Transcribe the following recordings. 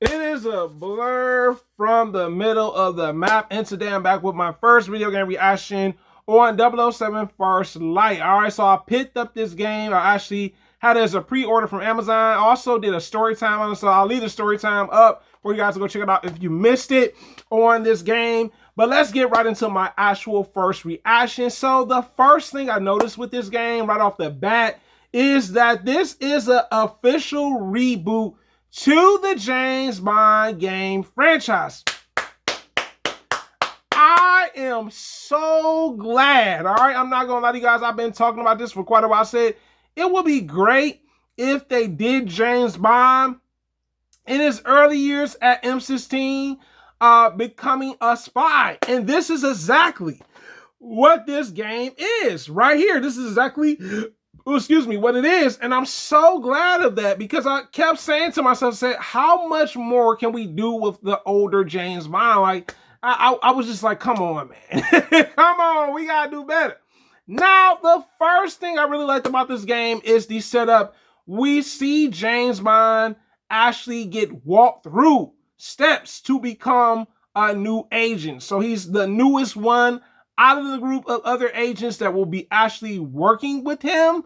It is a blur from the middle of the map. And today I'm back with my first video game reaction on 007 First Light. Alright, so I picked up this game. I actually had it as a pre-order from Amazon. I also did a story time on it, so I'll leave the story time up for you guys to go check it out if you missed it on this game. But let's get right into my actual first reaction. So the first thing I noticed with this game right off the bat is that this is an official reboot to the James Bond game franchise. I am so glad. All right, I'm not gonna lie to you guys. I've been talking about this for quite a while. I said it would be great if they did James Bond in his early years at M16, becoming a spy, and this is exactly what this game is right here. This is exactly, what it is. And I'm so glad of that, because I kept saying to myself, how much more can we do with the older James Bond? Like, I was just like, come on, man. Come on, we gotta do better. Now, the first thing I really liked about this game is the setup. We see James Bond actually get walked through steps to become a new agent. So he's the newest one out of the group of other agents that will be actually working with him.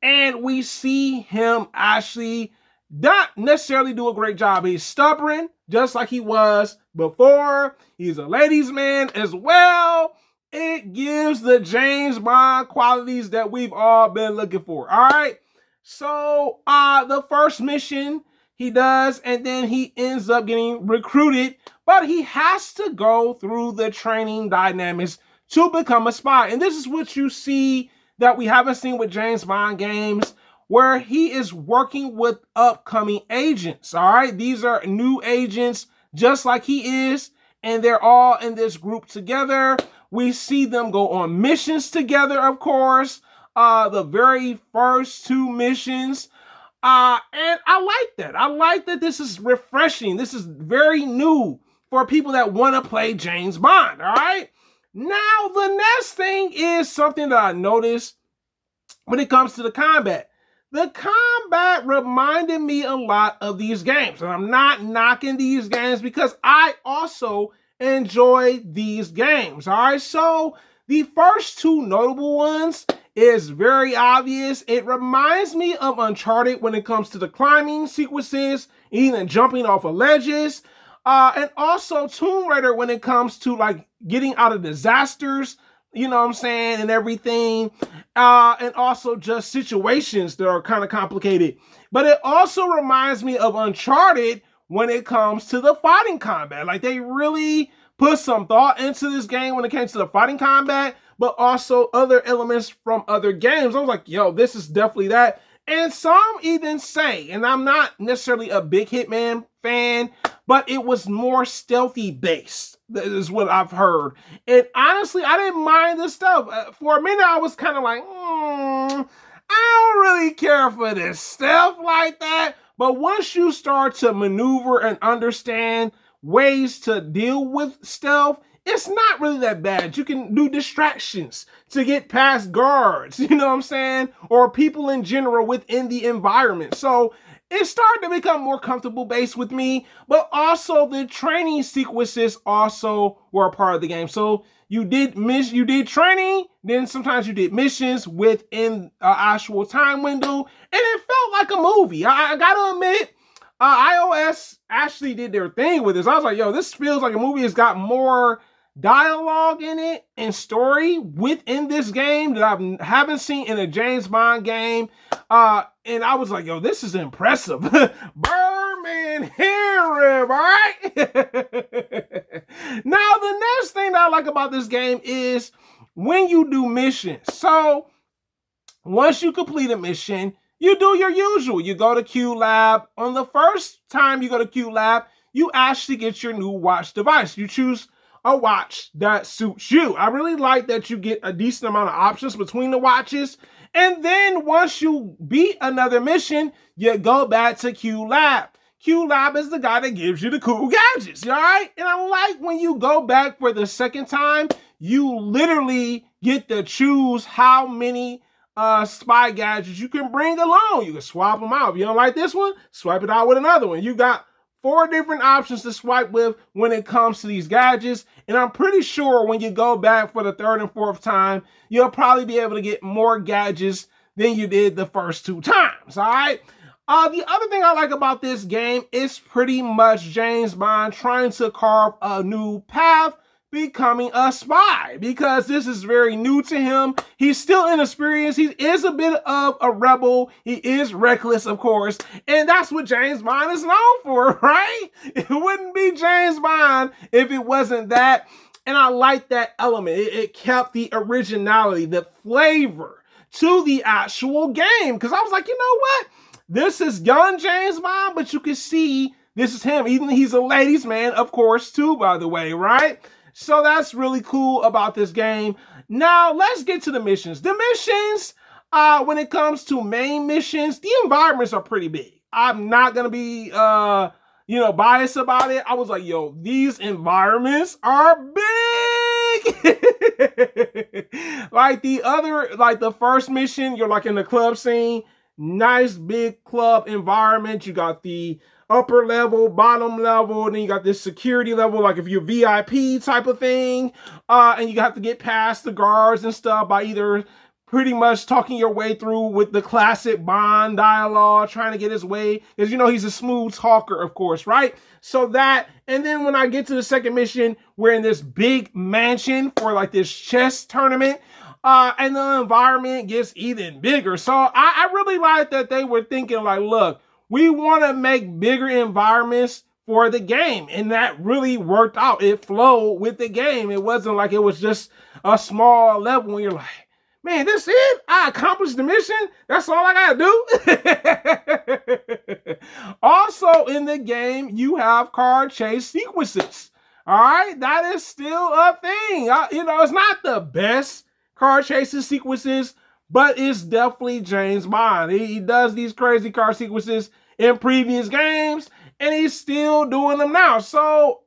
And we see him actually not necessarily do a great job. He's stubborn, just like he was before. He's a ladies' man as well. It gives the James Bond qualities that we've all been looking for. All right. So the first mission he does, and then he ends up getting recruited, but he has to go through the training dynamics to become a spy. And this is what you see that we haven't seen with James Bond games, where he is working with upcoming agents. All right, these are new agents just like he is, and they're all in this group together. We see them go on missions together, of course. The very first two missions. And I like that. I like that this is refreshing. This is very new for people that want to play James Bond, all right? Now, the next thing is something that I noticed when it comes to the combat. The combat reminded me a lot of these games. And I'm not knocking these games, because I also enjoy these games, all right? So the first two notable ones is very obvious. It reminds me of Uncharted when it comes to the climbing sequences, even jumping off of ledges, and also Tomb Raider when it comes to like getting out of disasters, you know what I'm saying, and everything, and also just situations that are kind of complicated. But it also reminds me of Uncharted when it comes to the fighting combat. Like, they really put some thought into this game when it came to the fighting combat, but also other elements from other games. I was like, yo, this is definitely that. And some even say, and I'm not necessarily a big Hitman fan, but it was more stealthy based. That is what I've heard. And honestly, I didn't mind this stuff. For a minute, I was kind of like, I don't really care for this stuff like that. But once you start to maneuver and understand ways to deal with stealth, it's not really that bad. You can do distractions to get past guards, you know what I'm saying? Or people in general within the environment. So it started to become more comfortable based with me, but also the training sequences also were a part of the game. So you did training, then sometimes you did missions within an actual time window, and it felt like a movie. I gotta admit, iOS actually did their thing with this. I was like, yo, this feels like a movie. It's got more dialogue in it and story within this game that I haven't seen in a James Bond game. And I was like, yo, this is impressive. Birdman here, all right? Now, the next thing that I like about this game is when you do missions. So once you complete a mission, you do your usual. You go to Q Lab. On the first time you go to Q Lab, you actually get your new watch device. You choose a watch that suits you. I really like that you get a decent amount of options between the watches. And then once you beat another mission, you go back to Q Lab. Q Lab is the guy that gives you the cool gadgets, all right? And I like when you go back for the second time, you literally get to choose how many spy gadgets you can bring along. You can swap them out. If you don't like this one, swipe it out with another one. You got 4 different options to swipe with when it comes to these gadgets. And I'm pretty sure when you go back for the 3rd and 4th time, you'll probably be able to get more gadgets than you did the first 2 times, all right? The other thing I like about this game is pretty much James Bond trying to carve a new path, becoming a spy, because this is very new to him. He's still inexperienced. He is a bit of a rebel. He is reckless, of course, and that's what James Bond is known for, right? It wouldn't be James Bond if it wasn't that, and I like that element. It kept the originality, the flavor to the actual game, because I was like, you know what? This is young James Bond, but you can see this is him. Even he's a ladies' man, of course, too, by the way, right? So that's really cool about this game. Now, let's get to the missions. The missions, when it comes to main missions, the environments are pretty big. I'm not going to be, biased about it. I was like, yo, these environments are big. Like the first mission, you're like in the club scene. Nice big club environment. You got the upper level, bottom level, and then you got this security level, like if you're VIP type of thing, and you have to get past the guards and stuff by either pretty much talking your way through with the classic Bond dialogue, trying to get his way, because you know he's a smooth talker, of course, right? So that, and then when I get to the second mission, we're in this big mansion for like this chess tournament, and the environment gets even bigger. So I really like that they were thinking like, look, we want to make bigger environments for the game. And that really worked out. It flowed with the game. It wasn't like it was just a small level when you're like, man, this is it? I accomplished the mission? That's all I gotta do? Also in the game, you have car chase sequences. All right? That is still a thing. It's not the best car chasing sequences, but it's definitely James Bond. He does these crazy car sequences in previous games, and he's still doing them now. So,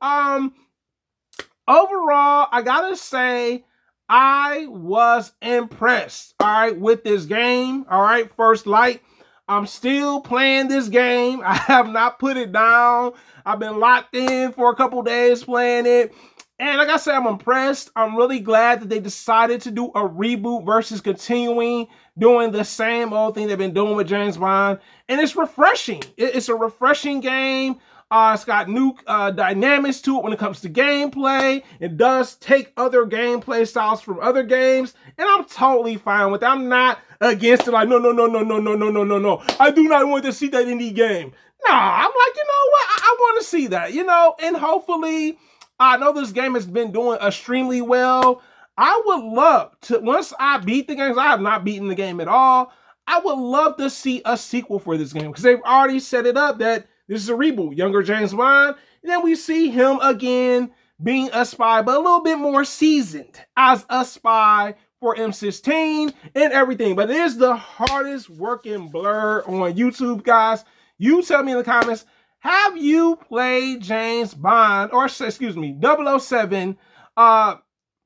overall, I gotta say, I was impressed, all right, with this game, all right, First Light. I'm still playing this game. I have not put it down. I've been locked in for a couple days playing it. And like I said, I'm impressed. I'm really glad that they decided to do a reboot versus continuing doing the same old thing they've been doing with James Bond. And it's refreshing. It's a refreshing game. It's got new dynamics to it when it comes to gameplay. It does take other gameplay styles from other games. And I'm totally fine with it. I'm not against it. Like, no. I do not want to see that in the game. Nah, I'm like, you know what? I want to see that, and hopefully, I know this game has been doing extremely well. I would love to, once I beat the games, I have not beaten the game at all. I would love to see a sequel for this game because they've already set it up that this is a reboot, younger James Bond. And then we see him again being a spy, but a little bit more seasoned as a spy for M16 and everything. But it is the hardest working blerd on YouTube, guys. You tell me in the comments, have you played James Bond, or excuse me, 007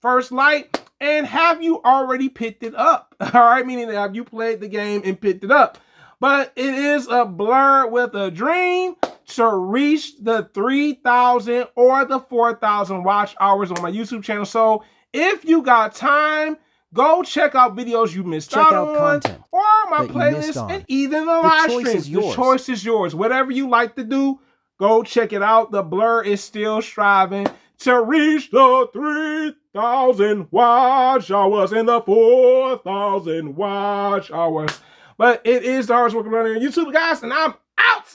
First Light, and have you already picked it up? All right, meaning have you played the game and picked it up? But it is a blerd with a dream to reach the 3,000 or the 4,000 watch hours on my YouTube channel. So if you got time, go check out videos you missed out on, content or my playlist, and even the live streams. The choice is yours. Whatever you like to do, go check it out. The blerd is still striving to reach the 3,000 watch hours and the 4,000 watch hours. But it is the hardest working on YouTube, guys, and I'm out.